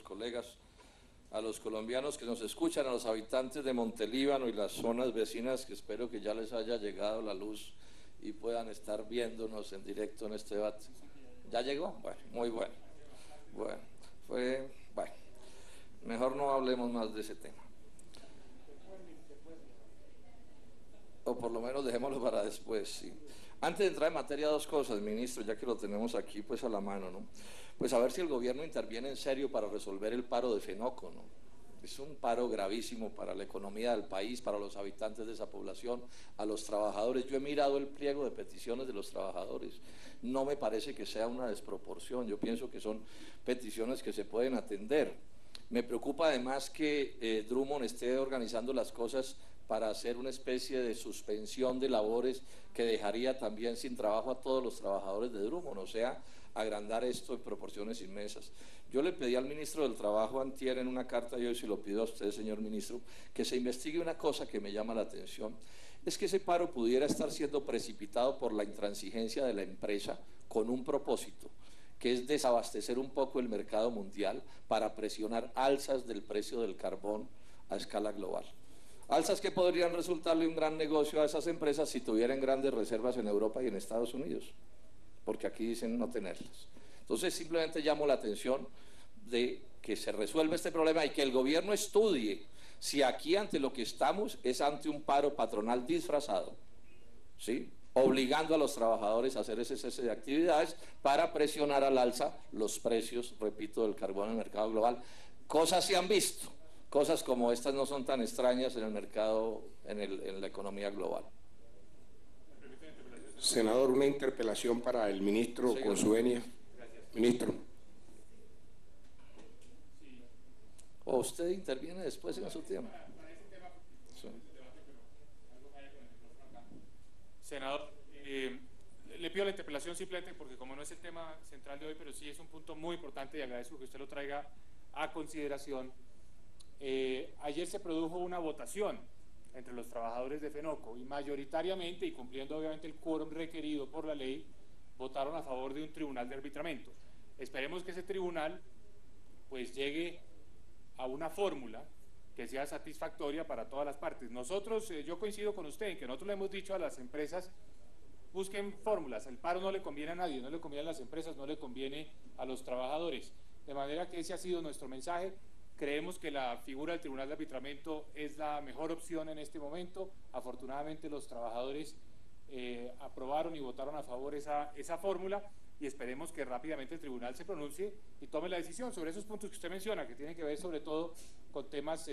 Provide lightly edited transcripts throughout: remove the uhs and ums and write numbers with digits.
colegas, a los colombianos que nos escuchan, a los habitantes de Montelíbano y las zonas vecinas, que espero que ya les haya llegado la luz y puedan estar viéndonos en directo en este debate. ¿Ya llegó? Bueno, muy bueno. Bueno, mejor no hablemos más de ese tema. O por lo menos dejémoslo para después, sí. Antes de entrar en materia, dos cosas, ministro, ya que lo tenemos aquí pues a la mano, ¿no? Pues a ver si el gobierno interviene en serio para resolver el paro de Fenoco, ¿no? Es un paro gravísimo para la economía del país, para los habitantes de esa población, a los trabajadores. Yo he mirado el pliego de peticiones de los trabajadores, no me parece que sea una desproporción, yo pienso que son peticiones que se pueden atender. Me preocupa además que Drummond esté organizando las cosas para hacer una especie de suspensión de labores que dejaría también sin trabajo a todos los trabajadores de Drummond, o sea, agrandar esto en proporciones inmensas. Yo le pedí al ministro del Trabajo antier en una carta, y hoy se lo pido a usted, señor ministro, que se investigue una cosa que me llama la atención, es que ese paro pudiera estar siendo precipitado por la intransigencia de la empresa con un propósito, que es desabastecer un poco el mercado mundial para presionar alzas del precio del carbón a escala global. Alzas que podrían resultarle un gran negocio a esas empresas si tuvieran grandes reservas en Europa y en Estados Unidos, porque aquí dicen no tenerlas. Entonces simplemente llamo la atención de que se resuelva este problema y que el gobierno estudie si aquí ante lo que estamos es ante un paro patronal disfrazado, ¿sí?, obligando a los trabajadores a hacer ese cese de actividades para presionar al alza los precios, repito, del carbón en el mercado global. Cosas se han visto, cosas como estas no son tan extrañas en el mercado, en la economía global. Senador, una interpelación para el ministro, sí, con su venia. Ministro. ¿O usted interviene después en su tema? Sí. Senador, le pido la interpelación simplemente porque como no es el tema central de hoy, pero sí es un punto muy importante y agradezco que usted lo traiga a consideración. Ayer se produjo una votación entre los trabajadores de Fenoco y mayoritariamente, y cumpliendo obviamente el quórum requerido por la ley, votaron a favor de un tribunal de arbitramiento. Esperemos que ese tribunal pues llegue a una fórmula que sea satisfactoria para todas las partes. Nosotros, yo coincido con usted en que nosotros le hemos dicho a las empresas, busquen fórmulas, el paro no le conviene a nadie, no le conviene a las empresas, no le conviene a los trabajadores, de manera que ese ha sido nuestro mensaje. Creemos que la figura del tribunal de arbitramiento es la mejor opción en este momento. Afortunadamente los trabajadores aprobaron y votaron a favor esa fórmula, y esperemos que rápidamente el tribunal se pronuncie y tome la decisión sobre esos puntos que usted menciona, que tienen que ver sobre todo con temas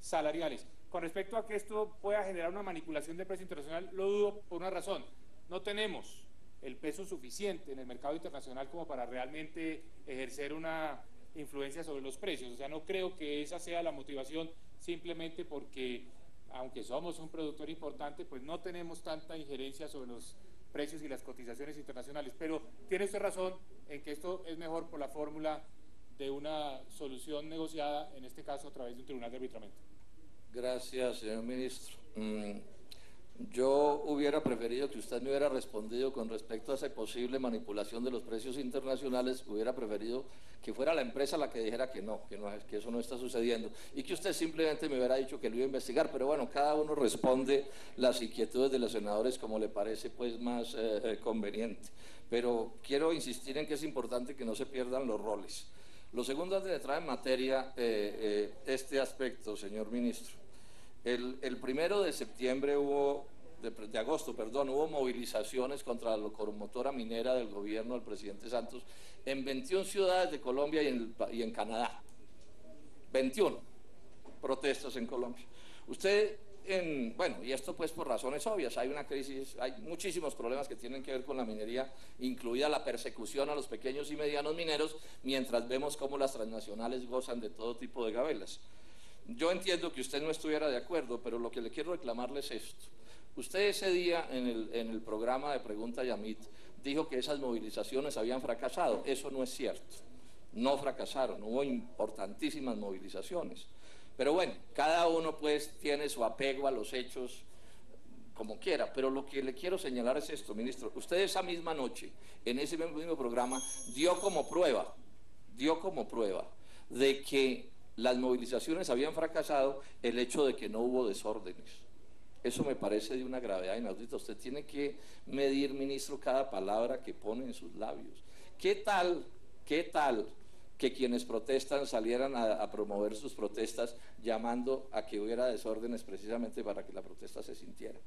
salariales. Con respecto a que esto pueda generar una manipulación del precio internacional, lo dudo por una razón. No tenemos el peso suficiente en el mercado internacional como para realmente ejercer una influencia sobre los precios. O sea, no creo que esa sea la motivación, simplemente porque, aunque somos un productor importante, pues no tenemos tanta injerencia sobre los precios y las cotizaciones internacionales. Pero tiene usted razón en que esto es mejor por la fórmula de una solución negociada, en este caso a través de un tribunal de arbitramiento. Gracias, señor ministro. Yo hubiera preferido que usted me hubiera respondido con respecto a esa posible manipulación de los precios internacionales, hubiera preferido que fuera la empresa la que dijera que eso no está sucediendo, y que usted simplemente me hubiera dicho que lo iba a investigar, pero bueno, cada uno responde las inquietudes de los senadores como le parece pues más conveniente. Pero quiero insistir en que es importante que no se pierdan los roles. Lo segundo, antes de entrar en materia, este aspecto, señor ministro. El 1 de septiembre de agosto, hubo movilizaciones contra la locomotora minera del gobierno del presidente Santos en 21 ciudades de Colombia y en Canadá. 21 protestas en Colombia. Usted, bueno, y esto pues por razones obvias, hay una crisis, hay muchísimos problemas que tienen que ver con la minería, incluida la persecución a los pequeños y medianos mineros, mientras vemos cómo las transnacionales gozan de todo tipo de gabelas. Yo entiendo que usted no estuviera de acuerdo, pero lo que le quiero reclamarle es esto. Usted ese día en el programa de Pregunta Yamit dijo que esas movilizaciones habían fracasado. Eso no es cierto. No fracasaron, hubo importantísimas movilizaciones. Pero bueno, cada uno pues tiene su apego a los hechos como quiera, pero lo que le quiero señalar es esto, ministro. Usted esa misma noche, en ese mismo programa, dio como prueba de que las movilizaciones habían fracasado, el hecho de que no hubo desórdenes. Eso me parece de una gravedad inaudita. Usted tiene que medir, ministro, cada palabra que pone en sus labios. ¿Qué tal que quienes protestan salieran a promover sus protestas llamando a que hubiera desórdenes precisamente para que la protesta se sintiera?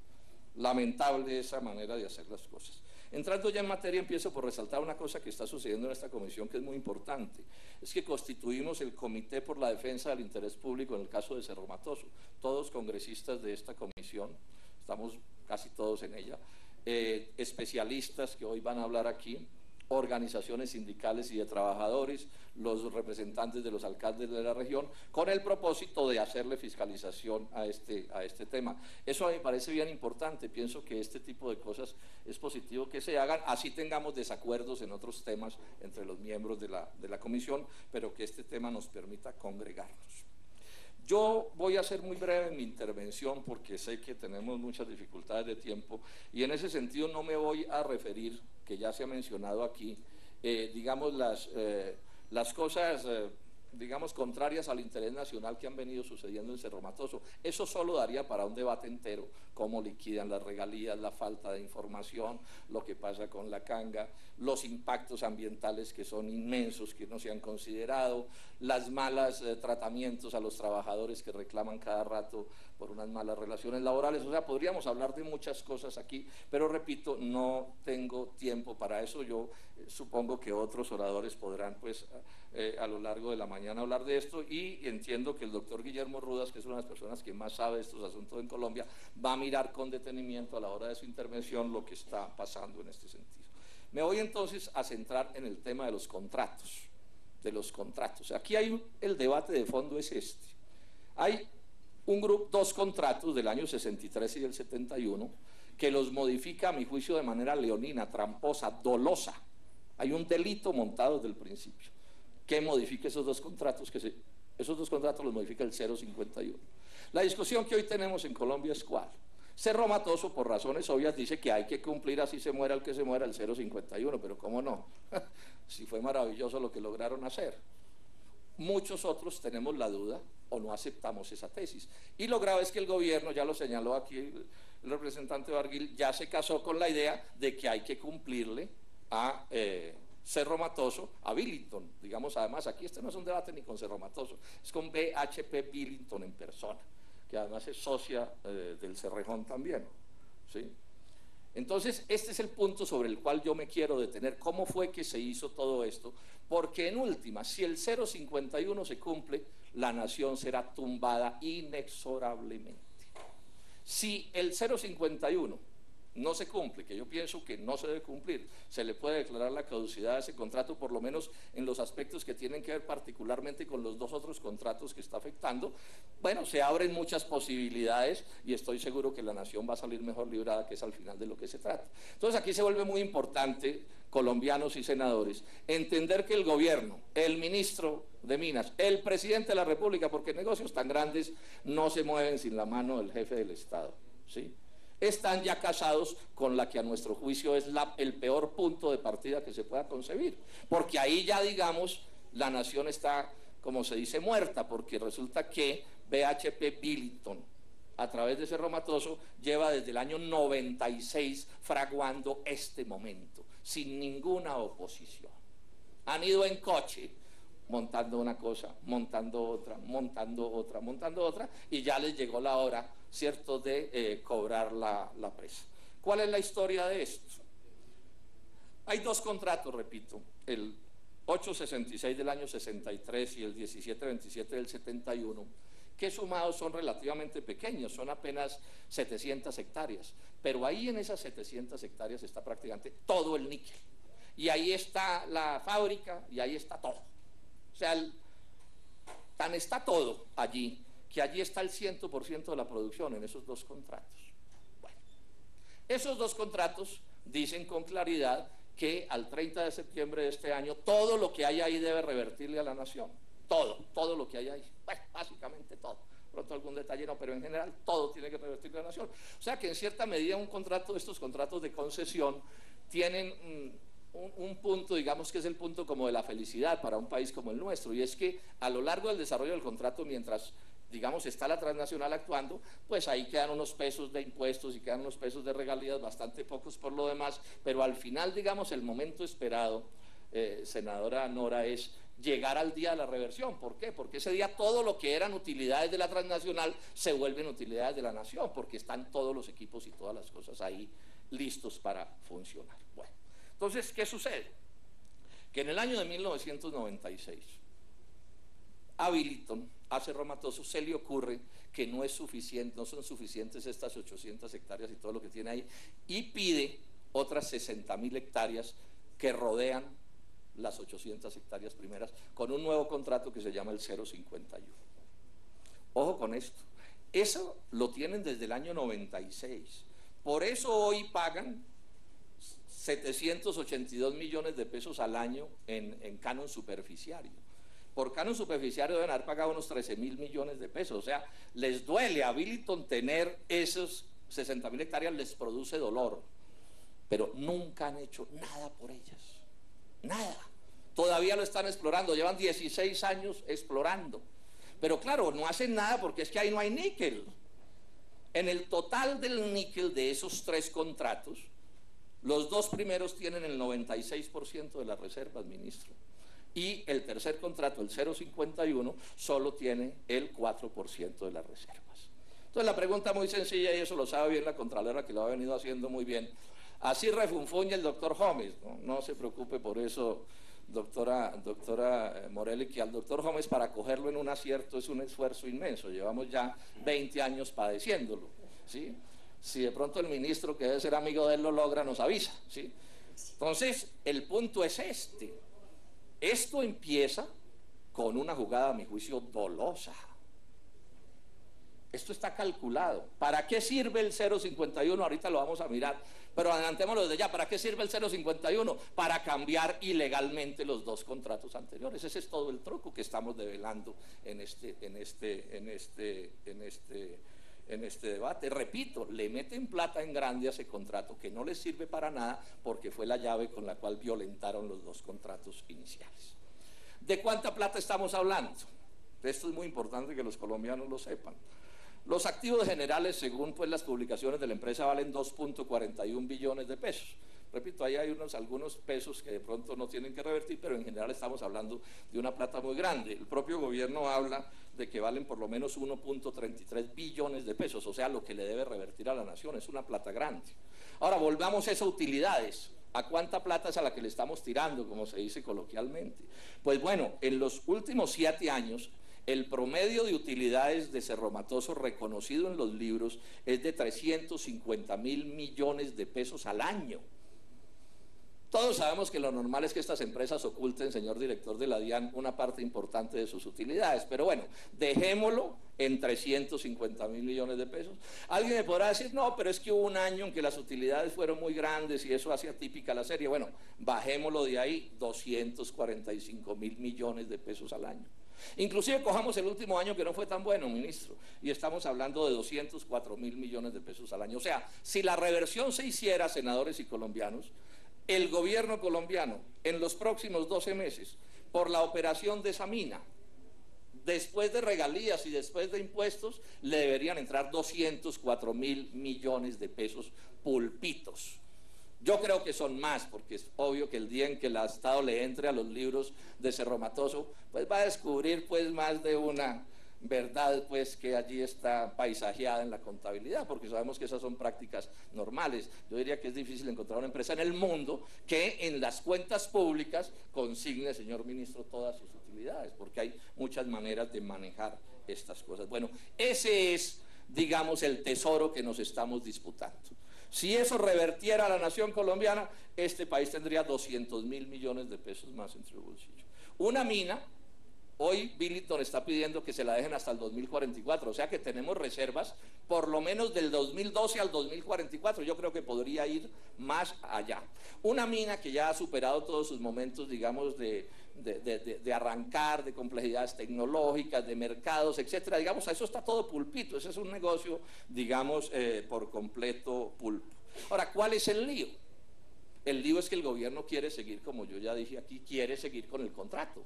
Lamentable esa manera de hacer las cosas. Entrando ya en materia, empiezo por resaltar una cosa que está sucediendo en esta comisión que es muy importante. Es que constituimos el Comité por la Defensa del Interés Público en el caso de Cerro Matoso. Todos congresistas de esta comisión, estamos casi todos en ella, especialistas que hoy van a hablar aquí, organizaciones sindicales y de trabajadores, los representantes de los alcaldes de la región, con el propósito de hacerle fiscalización a este tema. Eso a mí me parece bien importante. Pienso que este tipo de cosas es positivo que se hagan, así tengamos desacuerdos en otros temas entre los miembros de la comisión, pero que este tema nos permita congregarnos. Yo voy a ser muy breve en mi intervención porque sé que tenemos muchas dificultades de tiempo y en ese sentido no me voy a referir, que ya se ha mencionado aquí, digamos las cosas, digamos, contrarias al interés nacional que han venido sucediendo en Cerro Matoso. Eso solo daría para un debate entero, cómo liquidan las regalías, la falta de información, lo que pasa con la canga, los impactos ambientales que son inmensos, que no se han considerado, las malas tratamientos a los trabajadores que reclaman cada rato por unas malas relaciones laborales. O sea, podríamos hablar de muchas cosas aquí, pero repito, no tengo tiempo para eso. Yo supongo que otros oradores podrán, pues, a lo largo de la mañana hablar de esto, y entiendo que el doctor Guillermo Rudas, que es una de las personas que más sabe de estos asuntos en Colombia, va a mirar con detenimiento a la hora de su intervención lo que está pasando en este sentido. Me voy entonces a centrar en el tema de los contratos. Aquí hay el debate de fondo es este. Hay dos contratos del año 63 y del 71 que los modifica, a mi juicio, de manera leonina, tramposa, dolosa. Hay un delito montado desde el principio que modifica esos dos contratos, esos dos contratos los modifica el 051. La discusión que hoy tenemos en Colombia es ¿cuál? Cerro Matoso, por razones obvias, dice que hay que cumplir así se muera el que se muera el 051, pero ¿cómo no? Si fue maravilloso lo que lograron hacer. Muchos otros tenemos la duda o no aceptamos esa tesis. Y lo grave es que el gobierno, ya lo señaló aquí el representante Barguil, ya se casó con la idea de que hay que cumplirle a Cerro Matoso, a Billington. Digamos, además, aquí este no es un debate ni con Cerro Matoso, es con BHP Billington en persona, que además es socia del Cerrejón también, ¿sí? Entonces, este es el punto sobre el cual yo me quiero detener. ¿Cómo fue que se hizo todo esto? Porque en última, si el 051 se cumple, la nación será tumbada inexorablemente. Si el 051 no se cumple, que yo pienso que no se debe cumplir, se le puede declarar la caducidad a ese contrato, por lo menos en los aspectos que tienen que ver particularmente con los dos otros contratos que está afectando. Bueno, se abren muchas posibilidades y estoy seguro que la nación va a salir mejor librada, que es al final de lo que se trata. Entonces aquí se vuelve muy importante, colombianos y senadores, entender que el gobierno, el ministro de Minas, el presidente de la República, porque negocios tan grandes no se mueven sin la mano del jefe del Estado, ¿sí?, están ya casados con la que a nuestro juicio es el peor punto de partida que se pueda concebir, porque ahí ya, digamos, la nación está, como se dice, muerta, porque resulta que BHP Billington, a través de Cerro Matoso, lleva desde el año 96 fraguando este momento, sin ninguna oposición. Han ido en coche, montando una cosa, montando otra, y ya les llegó la hora, ¿cierto?, de cobrar la presa. ¿Cuál es la historia de esto? Hay dos contratos, repito, el 866 del año 63 y el 1727 del 71, que sumados son relativamente pequeños, son apenas 700 hectáreas, pero ahí en esas 700 hectáreas está prácticamente todo el níquel, y ahí está la fábrica, y ahí está todo. O sea, tan está todo allí, que allí está el 100% de la producción en esos dos contratos. Bueno, esos dos contratos dicen con claridad que al 30 de septiembre de este año todo lo que hay ahí debe revertirle a la nación. Todo lo que hay ahí. Bueno, básicamente todo. Pronto algún detalle no, pero en general todo tiene que revertirle a la nación. O sea que en cierta medida estos contratos de concesión tienen un punto, digamos que es el punto como de la felicidad para un país como el nuestro, y es que a lo largo del desarrollo del contrato, mientras, digamos, está la transnacional actuando, pues ahí quedan unos pesos de impuestos y quedan unos pesos de regalías, bastante pocos por lo demás, pero al final, digamos, el momento esperado, senadora Nora, es llegar al día de la reversión. ¿Por qué? Porque ese día todo lo que eran utilidades de la transnacional se vuelven utilidades de la nación, porque están todos los equipos y todas las cosas ahí listos para funcionar. Bueno, entonces, ¿qué sucede? Que en el año de 1996, a Billiton, a Cerro Matoso, se le ocurre que no es suficiente, no son suficientes estas 800 hectáreas y todo lo que tiene ahí, y pide otras 60.000 hectáreas que rodean las 800 hectáreas primeras, con un nuevo contrato que se llama el 051. Ojo con esto, eso lo tienen desde el año 96, por eso hoy pagan 782 millones de pesos al año en canon superficiario. Por canon superficiario deben haber pagado unos 13.000 millones de pesos, o sea, les duele a Billiton tener esos 60.000 hectáreas, les produce dolor, pero nunca han hecho nada por ellas, nada. Todavía lo están explorando, llevan 16 años explorando, pero claro, no hacen nada porque es que ahí no hay níquel. En el total del níquel de esos 3 contratos, los 2 primeros tienen el 96% de las reservas, ministro, y el tercer contrato, el 051, solo tiene el 4% de las reservas. Entonces la pregunta muy sencilla, y eso lo sabe bien la Contralora, que lo ha venido haciendo muy bien. Así refunfuña el doctor Gómez, no se preocupe por eso, doctora Morelli, que al doctor Gómez para cogerlo en un acierto es un esfuerzo inmenso, llevamos ya 20 años padeciéndolo, ¿sí? Si de pronto el ministro, que debe ser amigo de él, lo logra, nos avisa, ¿sí? Entonces, el punto es este. Esto empieza con una jugada, a mi juicio, dolosa. Esto está calculado. ¿Para qué sirve el 051? Ahorita lo vamos a mirar, pero adelantémoslo desde ya. ¿Para qué sirve el 051? Para cambiar ilegalmente los 2 contratos anteriores. Ese es todo el truco que estamos develando en este debate. Repito, le meten plata en grande a ese contrato que no les sirve para nada porque fue la llave con la cual violentaron los 2 contratos iniciales. ¿De cuánta plata estamos hablando? Esto es muy importante que los colombianos lo sepan. Los activos generales, según pues las publicaciones de la empresa, valen 2.41 billones de pesos. Repito, ahí hay algunos pesos que de pronto no tienen que revertir, pero en general estamos hablando de una plata muy grande. El propio gobierno habla de que valen por lo menos 1.33 billones de pesos, o sea, lo que le debe revertir a la nación, es una plata grande. Ahora, volvamos a esas utilidades. ¿A cuánta plata es a la que le estamos tirando, como se dice coloquialmente? Pues bueno, en los últimos 7 años, el promedio de utilidades de Cerro Matoso reconocido en los libros es de 350.000 millones de pesos al año. Todos sabemos que lo normal es que estas empresas oculten, señor director de la DIAN, una parte importante de sus utilidades, pero bueno, dejémoslo en 350.000 millones de pesos. Alguien me podrá decir, no, pero es que hubo un año en que las utilidades fueron muy grandes y eso hacía típica la serie. Bueno, bajémoslo de ahí, 245.000 millones de pesos al año. Inclusive cojamos el último año que no fue tan bueno, ministro, y estamos hablando de 204.000 millones de pesos al año. O sea, si la reversión se hiciera, senadores y colombianos, el gobierno colombiano en los próximos 12 meses, por la operación de esa mina, después de regalías y después de impuestos, le deberían entrar 204.000 millones de pesos pulpitos. Yo creo que son más, porque es obvio que el día en que el Estado le entre a los libros de Cerro Matoso, pues va a descubrir pues más de una verdad pues que allí está paisajeada en la contabilidad, porque sabemos que esas son prácticas normales. Yo diría que es difícil encontrar una empresa en el mundo que en las cuentas públicas consigne, señor ministro, todas sus utilidades, porque hay muchas maneras de manejar estas cosas. Bueno, ese es, digamos, el tesoro que nos estamos disputando. Si eso revertiera a la nación colombiana, este país tendría 200.000 millones de pesos más entre el bolsillo. Una mina, hoy Billiton está pidiendo que se la dejen hasta el 2044, o sea que tenemos reservas por lo menos del 2012 al 2044, yo creo que podría ir más allá. Una mina que ya ha superado todos sus momentos, digamos, de arrancar, de complejidades tecnológicas, de mercados, etcétera, digamos, a eso está todo pulpito, ese es un negocio, digamos, por completo pulpo. Ahora, ¿cuál es el lío? El lío es que el gobierno quiere seguir, como yo ya dije aquí, quiere seguir con el contrato.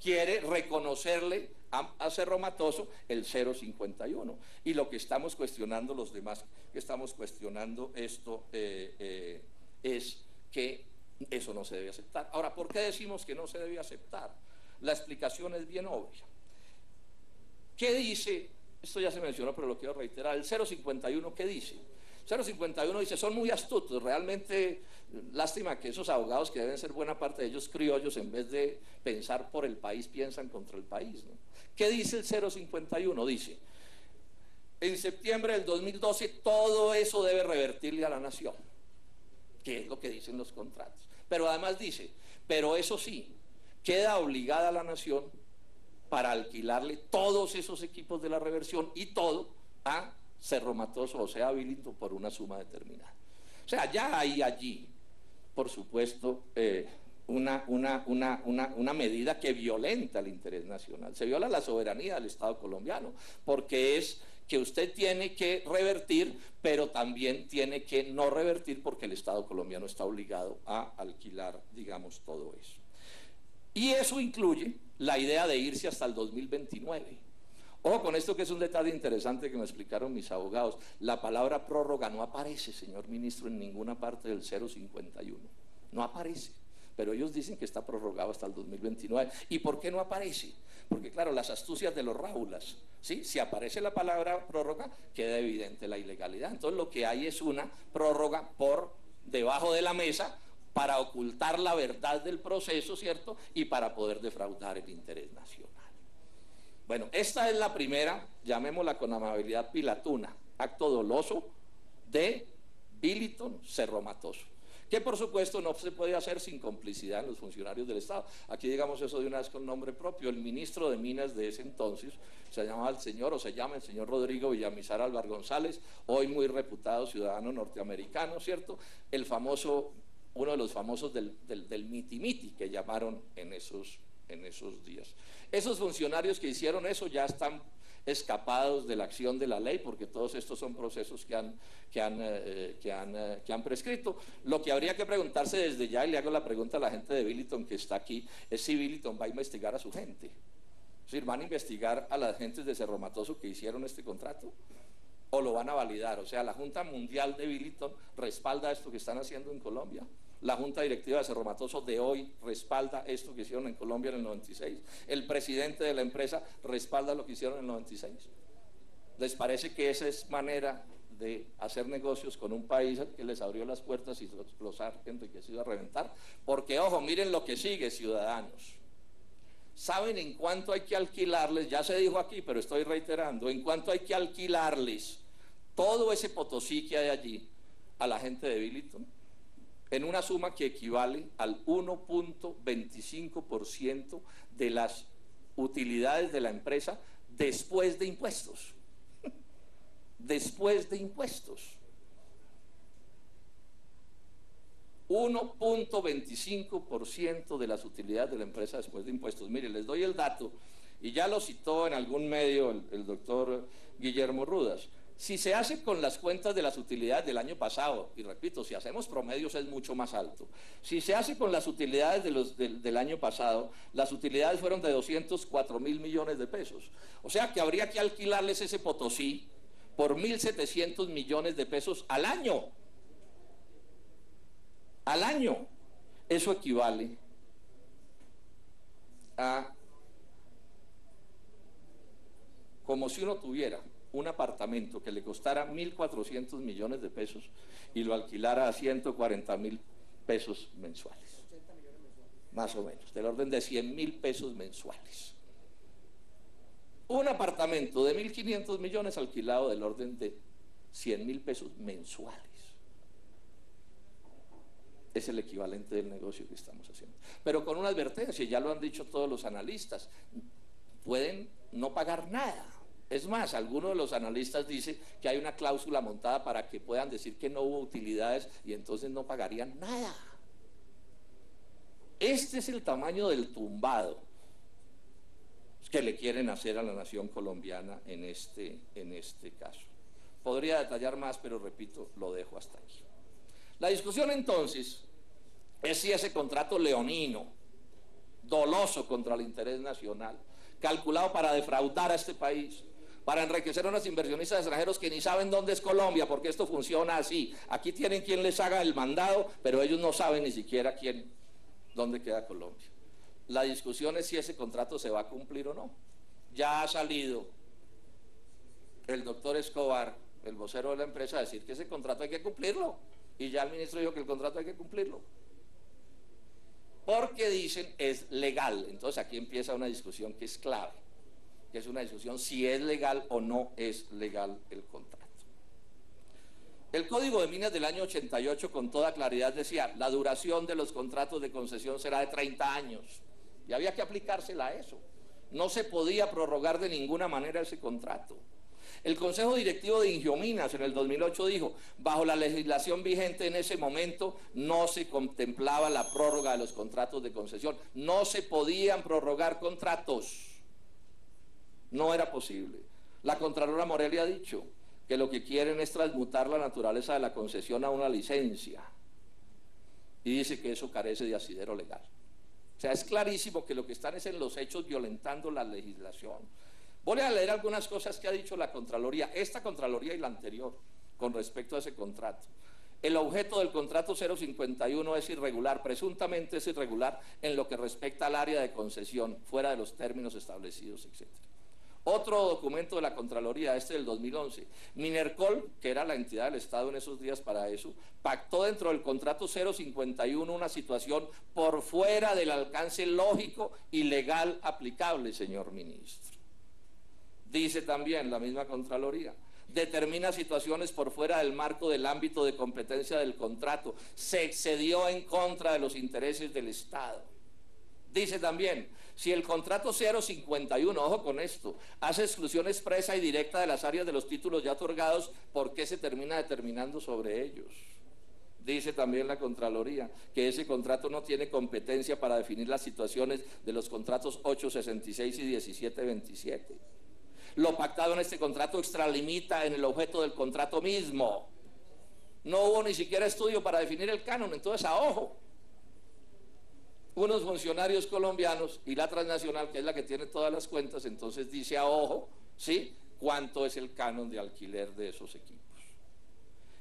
Quiere reconocerle a Cerro Matoso el 0,51. Y lo que estamos cuestionando los demás, que estamos cuestionando esto, es que eso no se debe aceptar. Ahora, ¿por qué decimos que no se debe aceptar? La explicación es bien obvia. ¿Qué dice? Esto ya se mencionó, pero lo quiero reiterar. El 0,51, ¿qué dice? 0,51 dice, son muy astutos, realmente lástima que esos abogados, que deben ser buena parte de ellos criollos, en vez de pensar por el país, piensan contra el país, ¿no? ¿Qué dice el 0,51? Dice, en septiembre del 2012 todo eso debe revertirle a la nación, que es lo que dicen los contratos. Pero además dice, pero eso sí, queda obligada a la nación para alquilarle todos esos equipos de la reversión y todo a Cerro Matoso, o sea, Billington, por una suma determinada. O sea, ya hay allí, por supuesto, una medida que violenta el interés nacional. Se viola la soberanía del Estado colombiano, porque es que usted tiene que revertir, pero también tiene que no revertir porque el Estado colombiano está obligado a alquilar, digamos, todo eso. Y eso incluye la idea de irse hasta el 2029. Ojo con esto, que es un detalle interesante que me explicaron mis abogados. La palabra prórroga no aparece, señor ministro, en ninguna parte del 0,51. No aparece. Pero ellos dicen que está prorrogado hasta el 2029. ¿Y por qué no aparece? Porque, claro, las astucias de los ráulas, ¿sí? Si aparece la palabra prórroga, queda evidente la ilegalidad. Entonces, lo que hay es una prórroga por debajo de la mesa para ocultar la verdad del proceso, ¿cierto? Y para poder defraudar el interés nacional. Bueno, esta es la primera, llamémosla con amabilidad pilatuna, acto doloso de Billington, Cerro Matoso, que por supuesto no se puede hacer sin complicidad en los funcionarios del Estado. Aquí digamos eso de una vez con nombre propio. El ministro de Minas de ese entonces se llama el señor Rodrigo Villamizar Álvar González, hoy muy reputado ciudadano norteamericano, ¿cierto? El famoso, uno de los famosos del miti-miti que llamaron en esos días. Esos funcionarios que hicieron eso ya están escapados de la acción de la ley, porque todos estos son procesos que han prescrito. Lo que habría que preguntarse desde ya, y le hago la pregunta a la gente de Billington que está aquí, es si Billington va a investigar a su gente. Es decir, ¿van a investigar a las gentes de Cerro Matoso que hicieron este contrato? ¿O lo van a validar? O sea, la Junta Mundial de Billington respalda esto que están haciendo en Colombia. La Junta Directiva de Cerro Matoso de hoy respalda esto que hicieron en Colombia en el 96. El presidente de la empresa respalda lo que hicieron en el 96. ¿Les parece que esa es manera de hacer negocios con un país que les abrió las puertas y los ha enriquecido a reventar? Porque, ojo, miren lo que sigue, ciudadanos. ¿Saben en cuánto hay que alquilarles? Ya se dijo aquí, pero estoy reiterando. ¿En cuánto hay que alquilarles todo ese Potosí que hay allí a la gente de Billington? En una suma que equivale al 1.25% de las utilidades de la empresa después de impuestos. Después de impuestos. 1.25% de las utilidades de la empresa después de impuestos. Mire, les doy el dato, y ya lo citó en algún medio el doctor Guillermo Rudas. Si se hace con las cuentas de las utilidades del año pasado, y repito, si hacemos promedios es mucho más alto. Si se hace con las utilidades del año pasado, las utilidades fueron de 204.000 millones de pesos. O sea que habría que alquilarles ese Potosí por 1.700 millones de pesos al año. Al año. Eso equivale a como si uno tuviera un apartamento que le costara 1.400 millones de pesos y lo alquilara a 140.000 pesos mensuales. Más o menos, del orden de 100.000 pesos mensuales. Un apartamento de 1.500 millones alquilado del orden de 100.000 pesos mensuales. Es el equivalente del negocio que estamos haciendo. Pero con una advertencia, ya lo han dicho todos los analistas, pueden no pagar nada. Es más, algunos de los analistas dicen que hay una cláusula montada para que puedan decir que no hubo utilidades y entonces no pagarían nada. Este es el tamaño del tumbado que le quieren hacer a la nación colombiana en este caso. Podría detallar más, pero repito, lo dejo hasta aquí. La discusión entonces es si ese contrato leonino, doloso contra el interés nacional, calculado para defraudar a este país, para enriquecer a unos inversionistas extranjeros que ni saben dónde es Colombia, porque esto funciona así. Aquí tienen quien les haga el mandado, pero ellos no saben ni siquiera dónde queda Colombia. La discusión es si ese contrato se va a cumplir o no. Ya ha salido el doctor Escobar, el vocero de la empresa, a decir que ese contrato hay que cumplirlo, y ya el ministro dijo que el contrato hay que cumplirlo, porque dicen es legal. Entonces aquí empieza una discusión que es clave, que es una discusión si es legal o no es legal el contrato. El Código de Minas del año 88 con toda claridad decía, la duración de los contratos de concesión será de 30 años, y había que aplicársela a eso. No se podía prorrogar de ninguna manera ese contrato. El Consejo Directivo de Ingiominas en el 2008 dijo, bajo la legislación vigente en ese momento no se contemplaba la prórroga de los contratos de concesión, no se podían prorrogar contratos, no era posible. La Contralora Morelli ha dicho que lo que quieren es transmutar la naturaleza de la concesión a una licencia, y dice que eso carece de asidero legal. O sea, es clarísimo que lo que están es en los hechos violentando la legislación. Voy a leer algunas cosas que ha dicho la Contraloría, esta Contraloría y la anterior, con respecto a ese contrato. El objeto del contrato 051 es irregular, presuntamente es irregular en lo que respecta al área de concesión, fuera de los términos establecidos, etc. Otro documento de la Contraloría, este del 2011, Minercol, que era la entidad del Estado en esos días para eso, pactó dentro del contrato 051 una situación por fuera del alcance lógico y legal aplicable, señor ministro. Dice también la misma Contraloría, determina situaciones por fuera del marco del ámbito de competencia del contrato, se excedió en contra de los intereses del Estado. Dice también, si el contrato 051, ojo con esto, hace exclusión expresa y directa de las áreas de los títulos ya otorgados, ¿por qué se termina determinando sobre ellos? Dice también la Contraloría que ese contrato no tiene competencia para definir las situaciones de los contratos 866 y 1727. Lo pactado en este contrato extralimita en el objeto del contrato mismo. No hubo ni siquiera estudio para definir el canon, entonces a ojo. Unos funcionarios colombianos y la transnacional, que es la que tiene todas las cuentas, entonces dice a ojo, ¿sí?, cuánto es el canon de alquiler de esos equipos.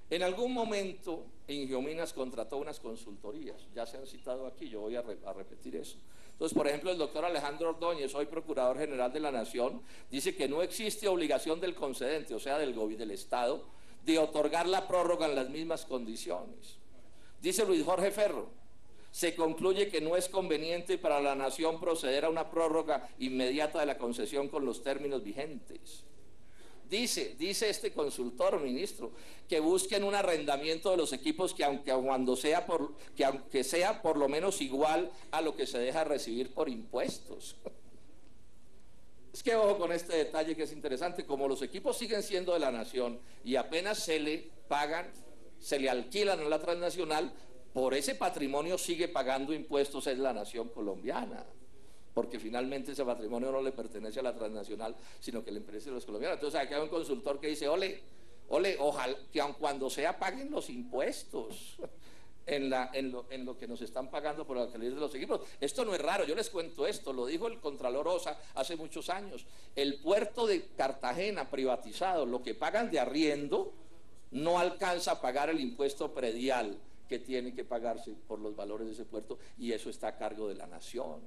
En algún momento Ingiominas contrató unas consultorías, ya se han citado aquí, yo voy a repetir eso. Entonces, por ejemplo, el doctor Alejandro Ordóñez, hoy Procurador General de la Nación, dice que no existe obligación del concedente, o sea, del Estado, de otorgar la prórroga en las mismas condiciones. Dice Luis Jorge Ferro, se concluye que no es conveniente para la Nación proceder a una prórroga inmediata de la concesión con los términos vigentes. Dice este consultor, ministro, que busquen un arrendamiento de los equipos que aunque sea por lo menos igual a lo que se deja recibir por impuestos. Es que ojo con este detalle que es interesante, como los equipos siguen siendo de la Nación y apenas se le pagan, se le alquilan a la transnacional, por ese patrimonio sigue pagando impuestos es la Nación colombiana, porque finalmente ese patrimonio no le pertenece a la transnacional, sino que le pertenece a los colombianos. Entonces aquí hay un consultor que dice, ole, ojalá que aun cuando sea paguen los impuestos en lo que nos están pagando por el alquiler de los equipos. Esto no es raro, yo les cuento esto, lo dijo el Contralor Osa hace muchos años. El puerto de Cartagena privatizado, lo que pagan de arriendo no alcanza a pagar el impuesto predial que tiene que pagarse por los valores de ese puerto, y eso está a cargo de la Nación.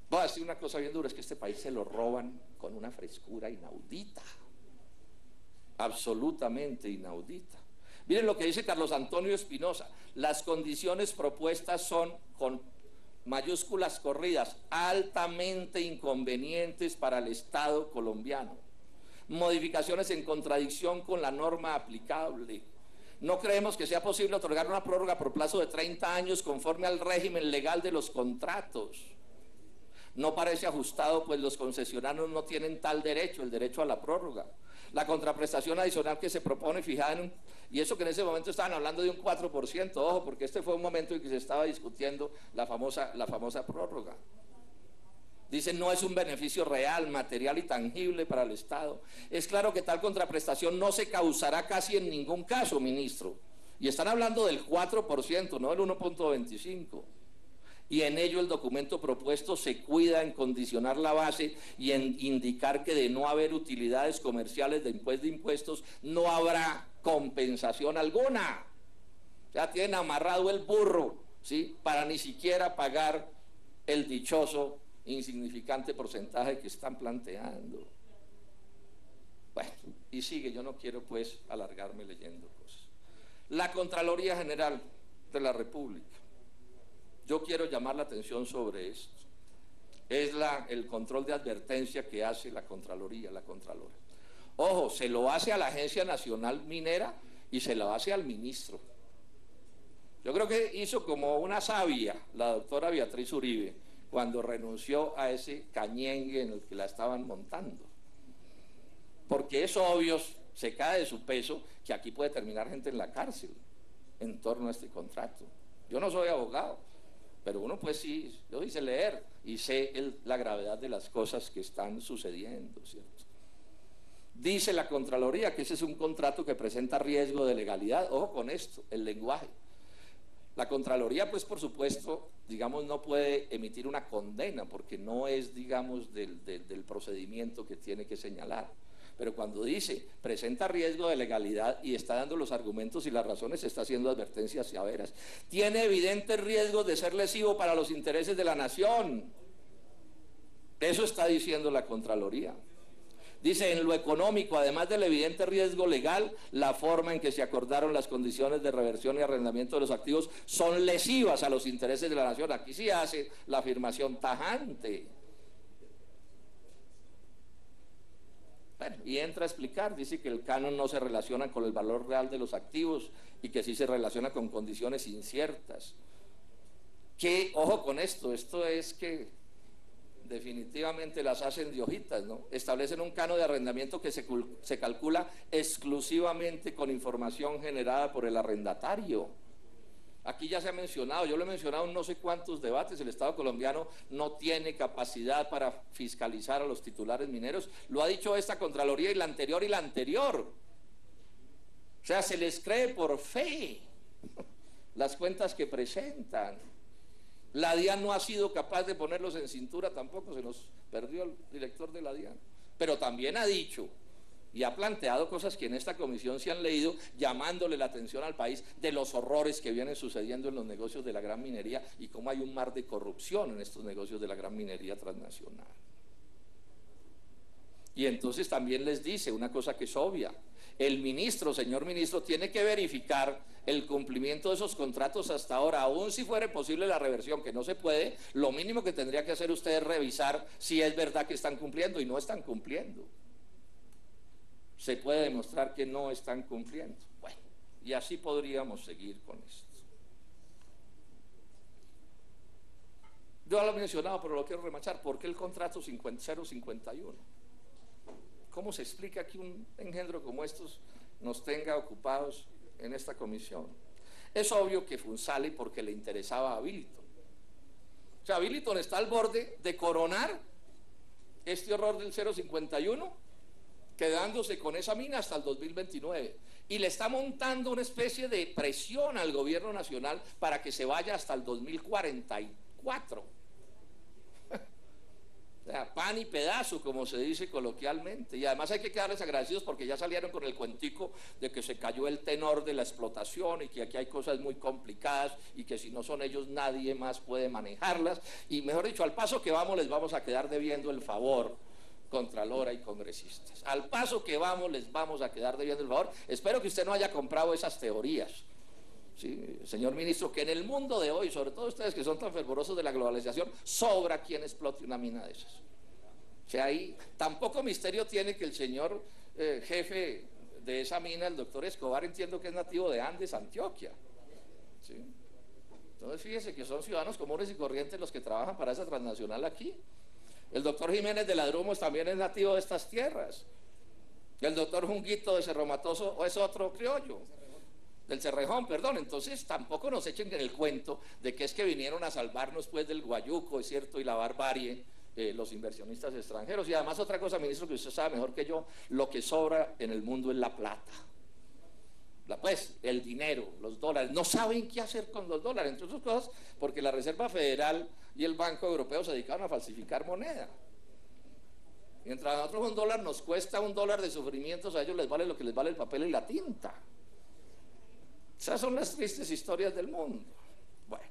Voy a decir una cosa bien dura, es que este país se lo roban con una frescura inaudita, absolutamente inaudita. Miren lo que dice Carlos Antonio Espinosa, las condiciones propuestas son, con mayúsculas corridas, altamente inconvenientes para el Estado colombiano, modificaciones en contradicción con la norma aplicable. No creemos que sea posible otorgar una prórroga por plazo de 30 años conforme al régimen legal de los contratos. No parece ajustado, pues los concesionarios no tienen tal derecho, el derecho a la prórroga. La contraprestación adicional que se propone fijada en y eso que en ese momento estaban hablando de un 4%, ojo, porque este fue un momento en que se estaba discutiendo la famosa prórroga. Dicen, no es un beneficio real, material y tangible para el Estado. Es claro que tal contraprestación no se causará casi en ningún caso, ministro. Y están hablando del 4%, no del 1.25%. Y en ello el documento propuesto se cuida en condicionar la base y en indicar que de no haber utilidades comerciales de impuestos no habrá compensación alguna. Ya tienen amarrado el burro, ¿sí?, para ni siquiera pagar el dichoso insignificante porcentaje que están planteando. Bueno, y sigue, yo no quiero pues alargarme leyendo cosas. La Contraloría General de la República. Yo quiero llamar la atención sobre esto. Es el control de advertencia que hace la Contraloría, la Contralora. Ojo, se lo hace a la Agencia Nacional Minera y se lo hace al ministro. Yo creo que hizo como una sabia la doctora Beatriz Uribe cuando renunció a ese cañengue en el que la estaban montando. Porque es obvio, se cae de su peso, que aquí puede terminar gente en la cárcel en torno a este contrato. Yo no soy abogado, pero uno pues sí, yo hice leer y sé la gravedad de las cosas que están sucediendo, ¿cierto? Dice la Contraloría que ese es un contrato que presenta riesgo de legalidad. Ojo con esto, el lenguaje. La Contraloría, pues por supuesto, digamos, no puede emitir una condena porque no es, digamos, del procedimiento que tiene que señalar. Pero cuando dice, presenta riesgo de legalidad y está dando los argumentos y las razones, está haciendo advertencias severas. Tiene evidentes riesgos de ser lesivo para los intereses de la nación. Eso está diciendo la Contraloría. Dice, en lo económico, además del evidente riesgo legal, la forma en que se acordaron las condiciones de reversión y arrendamiento de los activos son lesivas a los intereses de la nación. Aquí sí hace la afirmación tajante. Bueno, y entra a explicar, dice que el canon no se relaciona con el valor real de los activos y que sí se relaciona con condiciones inciertas. Que, ojo con esto es que definitivamente las hacen de hojitas, ¿no? Establecen un canon de arrendamiento que se calcula exclusivamente con información generada por el arrendatario. Aquí ya se ha mencionado, yo lo he mencionado en no sé cuántos debates, el Estado colombiano no tiene capacidad para fiscalizar a los titulares mineros, lo ha dicho esta Contraloría y la anterior y la anterior. O sea, se les cree por fe las cuentas que presentan. La DIAN no ha sido capaz de ponerlos en cintura tampoco, se nos perdió el director de la DIAN, pero también ha dicho y ha planteado cosas que en esta comisión se han leído, llamándole la atención al país de los horrores que vienen sucediendo en los negocios de la gran minería y cómo hay un mar de corrupción en estos negocios de la gran minería transnacional. Y entonces también les dice una cosa que es obvia: el ministro, señor ministro, tiene que verificar el cumplimiento de esos contratos hasta ahora, aún si fuera posible la reversión, que no se puede. Lo mínimo que tendría que hacer usted es revisar si es verdad que están cumpliendo, y no están cumpliendo. Se puede demostrar que no están cumpliendo. Bueno, y así podríamos seguir con esto. Yo lo he mencionado, pero lo quiero remachar. ¿Por qué el contrato 051? ¿Cómo se explica que un engendro como estos nos tenga ocupados en esta comisión? Es obvio que sale porque le interesaba a Billiton. O sea, Billiton está al borde de coronar este horror del 051, quedándose con esa mina hasta el 2029, y le está montando una especie de presión al gobierno nacional para que se vaya hasta el 2044. O sea, pan y pedazo, como se dice coloquialmente. Y además hay que quedarles agradecidos porque ya salieron con el cuentico de que se cayó el tenor de la explotación y que aquí hay cosas muy complicadas y que si no son ellos nadie más puede manejarlas. Y mejor dicho, al paso que vamos les vamos a quedar debiendo el favor, Contralora y congresistas. Al paso que vamos les vamos a quedar debiendo el favor. Espero que usted no haya comprado esas teorías, ¿sí, señor ministro? Que en el mundo de hoy, sobre todo ustedes que son tan fervorosos de la globalización, sobra quien explote una mina de esas. O sea, ahí tampoco misterio tiene que el señor jefe de esa mina, el doctor Escobar, entiendo que es nativo de Andes, Antioquia, ¿sí? Entonces fíjese que son ciudadanos comunes y corrientes los que trabajan para esa transnacional aquí. El doctor Jiménez de Ladrumos también es nativo de estas tierras. El doctor Junguito de Cerro Matoso es otro criollo, del Cerrejón, perdón. Entonces tampoco nos echen en el cuento de que es que vinieron a salvarnos pues del guayuco, es cierto, y la barbarie, los inversionistas extranjeros. Y además otra cosa, ministro, que usted sabe mejor que yo, lo que sobra en el mundo es la plata. pues el dinero, los dólares, no saben qué hacer con los dólares, entre otras cosas, porque la Reserva Federal y el Banco Europeo se dedicaron a falsificar moneda. Mientras a nosotros un dólar nos cuesta $1 de sufrimientos, a ellos les vale lo que les vale el papel y la tinta. Esas son las tristes historias del mundo. Bueno,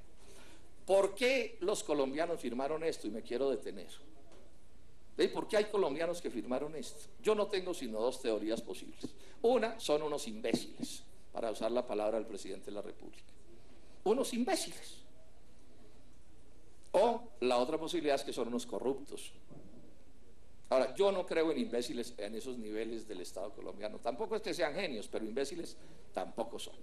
¿por qué los colombianos firmaron esto? Y me quiero detener. ¿Por qué hay colombianos que firmaron esto? Yo no tengo sino dos teorías posibles. Una, son unos imbéciles, para usar la palabra del presidente de la República. Unos imbéciles. O la otra posibilidad es que son unos corruptos. Ahora, yo no creo en imbéciles en esos niveles del Estado colombiano. Tampoco es que sean genios, pero imbéciles tampoco son.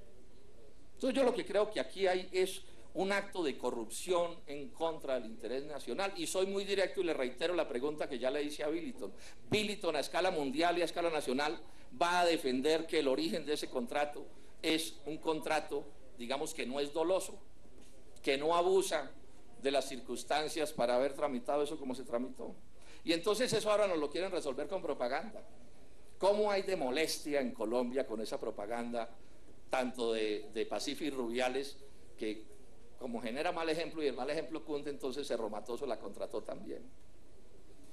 Entonces yo lo que creo que aquí hay es un acto de corrupción en contra del interés nacional, y soy muy directo y le reitero la pregunta que ya le hice a Billington. Billington a escala mundial y a escala nacional va a defender que el origen de ese contrato es un contrato, digamos, que no es doloso, que no abusa de las circunstancias para haber tramitado eso como se tramitó. Y entonces eso ahora nos lo quieren resolver con propaganda. ¿Cómo hay de molestia en Colombia con esa propaganda, tanto de Pacífico y Rubiales, que como genera mal ejemplo y el mal ejemplo cunde, entonces Cerro Matoso la contrató también?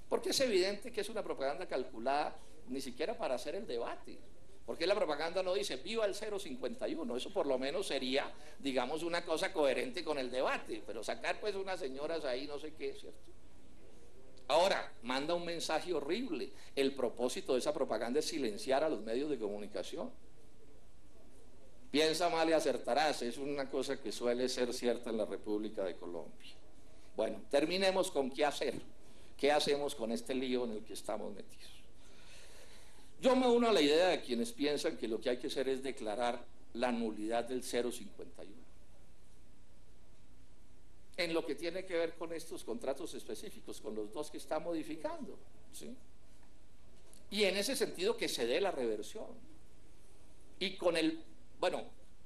Porque es evidente que es una propaganda calculada ni siquiera para hacer el debate. Porque la propaganda no dice viva el 051, eso por lo menos sería, digamos, una cosa coherente con el debate, pero sacar pues unas señoras ahí no sé qué, ¿cierto? Ahora, manda un mensaje horrible. El propósito de esa propaganda es silenciar a los medios de comunicación. Piensa mal y acertarás, es una cosa que suele ser cierta en la República de Colombia. Bueno, terminemos con qué hacer. ¿Qué hacemos con este lío en el que estamos metidos? Yo me uno a la idea de quienes piensan que lo que hay que hacer es declarar la nulidad del 051. En lo que tiene que ver con estos contratos específicos, con los dos que está modificando, ¿sí? Y en ese sentido que se dé la reversión. Y con bueno,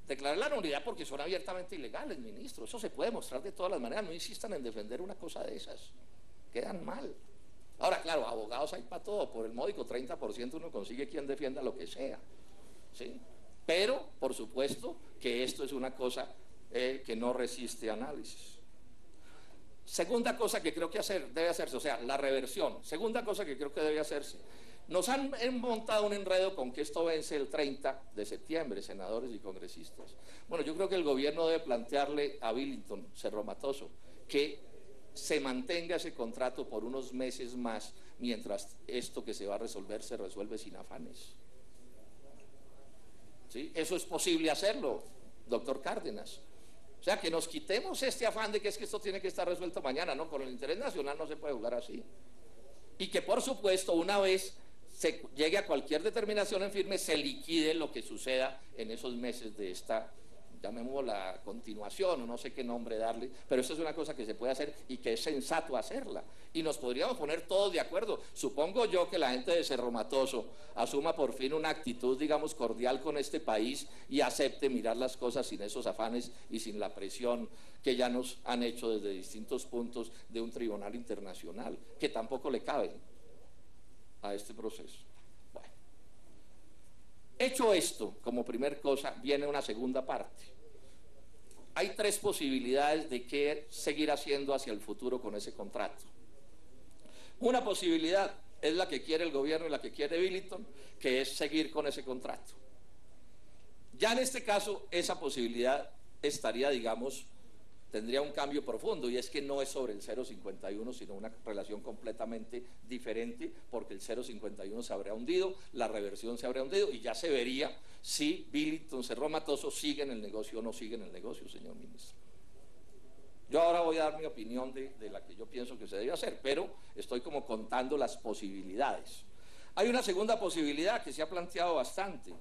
declarar la nulidad porque son abiertamente ilegales, ministro. Eso se puede mostrar de todas las maneras. No insistan en defender una cosa de esas. Quedan mal. Ahora, claro, abogados hay para todo. Por el módico 30% uno consigue quien defienda lo que sea, ¿sí? Pero, por supuesto, que esto es una cosa que no resiste análisis. Segunda cosa que creo que debe hacerse, o sea, la reversión. Segunda cosa que creo que debe hacerse. Nos han montado un enredo con que esto vence el 30 de septiembre, senadores y congresistas. Bueno, yo creo que el gobierno debe plantearle a Billington, Cerro Matoso, que se mantenga ese contrato por unos meses más, mientras esto que se va a resolver se resuelve sin afanes. ¿Sí? Eso es posible hacerlo, doctor Cárdenas. O sea, que nos quitemos este afán de que es que esto tiene que estar resuelto mañana, ¿no? Con el interés nacional no se puede jugar así. Y que, por supuesto, una vez se llegue a cualquier determinación en firme, se liquide lo que suceda en esos meses de esta, llamémosla continuación, o no sé qué nombre darle, pero esto es una cosa que se puede hacer y que es sensato hacerla. Y nos podríamos poner todos de acuerdo. Supongo yo que la gente de Cerro Matoso asuma por fin una actitud, digamos, cordial con este país y acepte mirar las cosas sin esos afanes y sin la presión que ya nos han hecho desde distintos puntos de un tribunal internacional, que tampoco le cabe a este proceso. Bueno, hecho esto, como primer cosa, viene una segunda parte. Hay tres posibilidades de qué seguir haciendo hacia el futuro con ese contrato. Una posibilidad es la que quiere el gobierno y la que quiere Billington, que es seguir con ese contrato. Ya en este caso, esa posibilidad estaría, digamos, tendría un cambio profundo, y es que no es sobre el 051, sino una relación completamente diferente, porque el 051 se habría hundido, la reversión se habría hundido, y ya se vería si Billington, Cerro Matoso sigue en el negocio o no sigue en el negocio, señor ministro. Yo ahora voy a dar mi opinión de la que yo pienso que se debe hacer, pero estoy como contando las posibilidades. Hay una segunda posibilidad que se ha planteado bastante,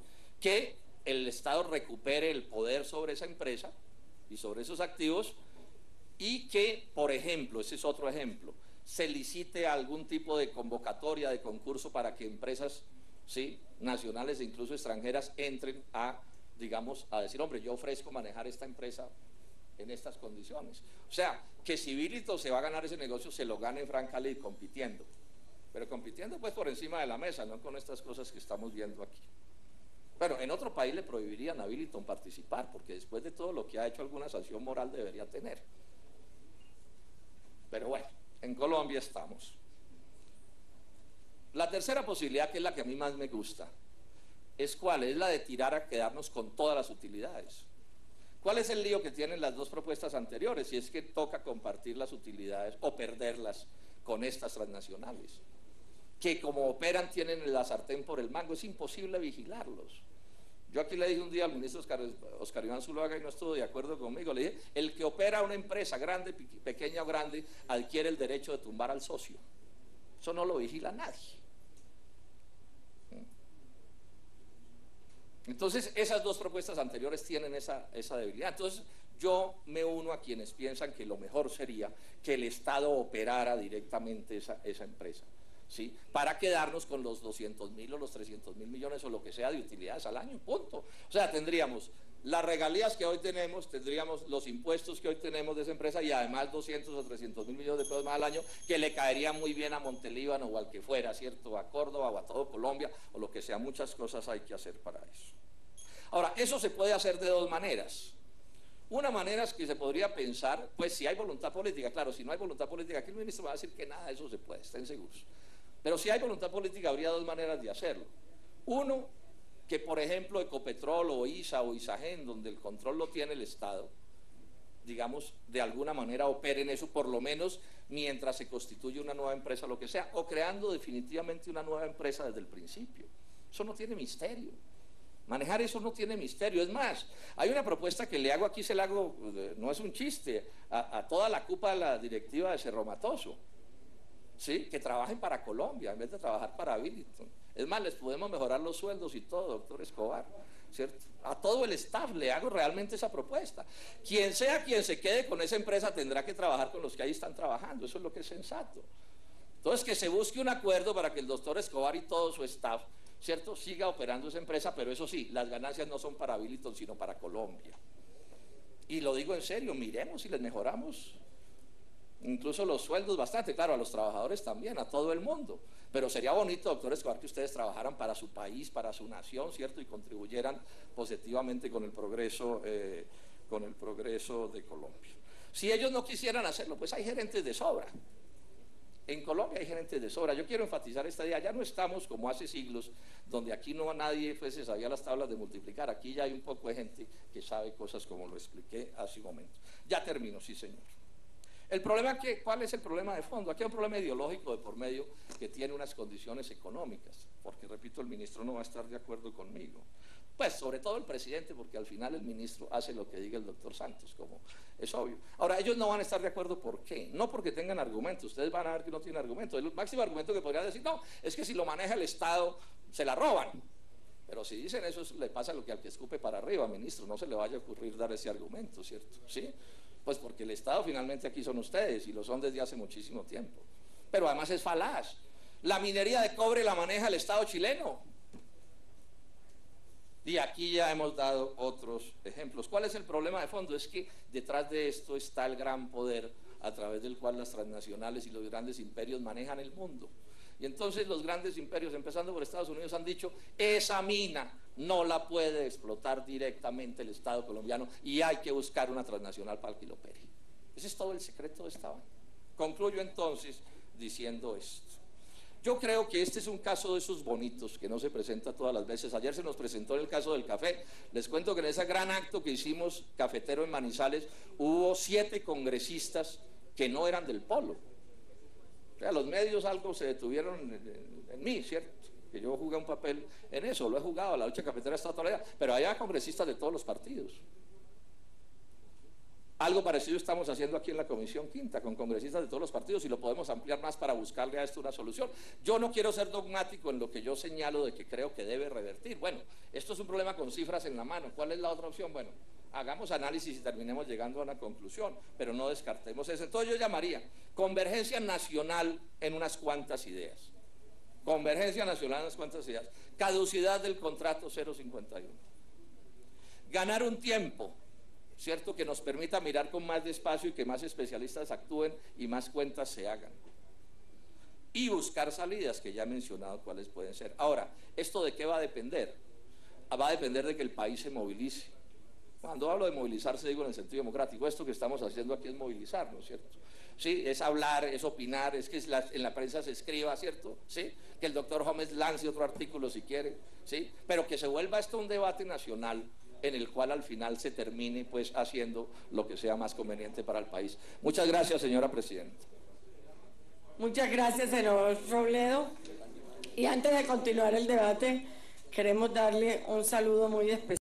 que el Estado recupere el poder sobre esa empresa y sobre esos activos, y que, por ejemplo, ese es otro ejemplo, se licite algún tipo de convocatoria, de concurso, para que empresas, ¿sí?, nacionales e incluso extranjeras entren a, digamos, a decir, hombre, yo ofrezco manejar esta empresa en estas condiciones. O sea, que si Billington se va a ganar ese negocio, se lo gane francamente compitiendo, pero compitiendo pues por encima de la mesa, no con estas cosas que estamos viendo aquí. Bueno, en otro país le prohibirían a Billiton participar, porque después de todo lo que ha hecho, alguna sanción moral debería tener. Pero bueno, en Colombia estamos. La tercera posibilidad, que es la que a mí más me gusta, ¿es cuál? Es la de tirar a quedarnos con todas las utilidades. ¿Cuál es el lío que tienen las dos propuestas anteriores? Si es que toca compartir las utilidades o perderlas con estas transnacionales, que como operan tienen la sartén por el mango, es imposible vigilarlos. Yo aquí le dije un día al ministro Oscar Iván Zuluaga, y no estuvo de acuerdo conmigo, le dije: el que opera una empresa grande, pequeña o grande, adquiere el derecho de tumbar al socio. Eso no lo vigila nadie. Entonces, esas dos propuestas anteriores tienen esa debilidad. Entonces, yo me uno a quienes piensan que lo mejor sería que el Estado operara directamente esa empresa, ¿sí? Para quedarnos con los 200.000 o los 300.000 millones o lo que sea de utilidades al año, punto. O sea, tendríamos las regalías que hoy tenemos, tendríamos los impuestos que hoy tenemos de esa empresa y además 200 o 300.000 millones de pesos más al año, que le caería muy bien a Montelíbano o al que fuera, ¿cierto? A Córdoba o a todo Colombia o lo que sea. Muchas cosas hay que hacer para eso. Ahora, eso se puede hacer de dos maneras. Una manera es que se podría pensar, pues si hay voluntad política, claro, si no hay voluntad política, aquí el ministro va a decir que nada de eso se puede, estén seguros. Pero si hay voluntad política, habría dos maneras de hacerlo. Uno, que por ejemplo Ecopetrol o ISA o ISAGEN, donde el control lo tiene el Estado, digamos, de alguna manera operen eso, por lo menos mientras se constituye una nueva empresa, lo que sea, o creando definitivamente una nueva empresa desde el principio. Eso no tiene misterio. Manejar eso no tiene misterio. Es más, hay una propuesta que le hago aquí, se la hago, no es un chiste, a toda la cúpula de la directiva de Cerro Matoso, ¿sí? Que trabajen para Colombia en vez de trabajar para Billiton. Es más, les podemos mejorar los sueldos y todo, doctor Escobar, ¿cierto? A todo el staff le hago realmente esa propuesta. Quien sea quien se quede con esa empresa tendrá que trabajar con los que ahí están trabajando. Eso es lo que es sensato. Entonces, que se busque un acuerdo para que el doctor Escobar y todo su staff, ¿cierto?, siga operando esa empresa, pero eso sí, las ganancias no son para Billiton, sino para Colombia. Y lo digo en serio, miremos si les mejoramos incluso los sueldos bastante, claro, a los trabajadores también, a todo el mundo. Pero sería bonito, doctor Escobar, que ustedes trabajaran para su país, para su nación, ¿cierto?, y contribuyeran positivamente con el progreso de Colombia. Si ellos no quisieran hacerlo, pues hay gerentes de sobra. En Colombia hay gerentes de sobra. Yo quiero enfatizar esta idea. Ya no estamos como hace siglos, donde aquí no a nadie pues, se sabía las tablas de multiplicar. Aquí ya hay un poco de gente que sabe cosas como lo expliqué hace un momento. Ya termino, sí señor. El problema, ¿cuál es el problema de fondo? Aquí hay un problema ideológico de por medio que tiene unas condiciones económicas, porque repito, el ministro no va a estar de acuerdo conmigo. Pues sobre todo el presidente, porque al final el ministro hace lo que diga el doctor Santos, como es obvio. Ahora, ellos no van a estar de acuerdo, ¿por qué? No porque tengan argumentos, ustedes van a ver que no tienen argumentos. El máximo argumento que podrían decir, no, es que si lo maneja el Estado, se la roban. Pero si dicen eso, le pasa lo que al que escupe para arriba, ministro, no se le vaya a ocurrir dar ese argumento, ¿cierto? ¿Sí? Pues porque el Estado finalmente aquí son ustedes, y lo son desde hace muchísimo tiempo. Pero además es falaz. La minería de cobre la maneja el Estado chileno. Y aquí ya hemos dado otros ejemplos. ¿Cuál es el problema de fondo? Es que detrás de esto está el gran poder a través del cual las transnacionales y los grandes imperios manejan el mundo. Y entonces los grandes imperios, empezando por Estados Unidos, han dicho, esa mina no la puede explotar directamente el Estado colombiano y hay que buscar una transnacional para que lo opere. Ese es todo el secreto de esta vaina. Concluyo entonces diciendo esto. Yo creo que este es un caso de esos bonitos que no se presenta todas las veces. Ayer se nos presentó en el caso del café. Les cuento que en ese gran acto que hicimos cafetero en Manizales hubo 7 congresistas que no eran del polo. O sea, los medios algo se detuvieron en mí, ¿cierto? Que yo jugué un papel en eso, lo he jugado, la lucha cafetera está toda la vida, pero había congresistas de todos los partidos. Algo parecido estamos haciendo aquí en la Comisión Quinta, con congresistas de todos los partidos, y lo podemos ampliar más para buscarle a esto una solución. Yo no quiero ser dogmático en lo que yo señalo de que creo que debe revertir. Bueno, esto es un problema con cifras en la mano. ¿Cuál es la otra opción? Bueno, hagamos análisis y terminemos llegando a una conclusión, pero no descartemos eso. Entonces yo llamaría convergencia nacional en unas cuantas ideas. Convergencia nacional en unas cuantas ideas. Caducidad del contrato 051. Ganar un tiempo, ¿cierto?, que nos permita mirar con más despacio y que más especialistas actúen y más cuentas se hagan. Y buscar salidas, que ya he mencionado cuáles pueden ser. Ahora, ¿esto de qué va a depender? va a depender de que el país se movilice. Cuando hablo de movilizarse digo en el sentido democrático, esto que estamos haciendo aquí es movilizar, ¿no es cierto? Sí, es hablar, es opinar, es que en la prensa se escriba, ¿cierto? Sí, que el doctor Gómez lance otro artículo si quiere, ¿sí? Pero que se vuelva esto un debate nacional en el cual al final se termine pues haciendo lo que sea más conveniente para el país. Muchas gracias, señora presidenta. Muchas gracias, senador Robledo. Y antes de continuar el debate, queremos darle un saludo muy especial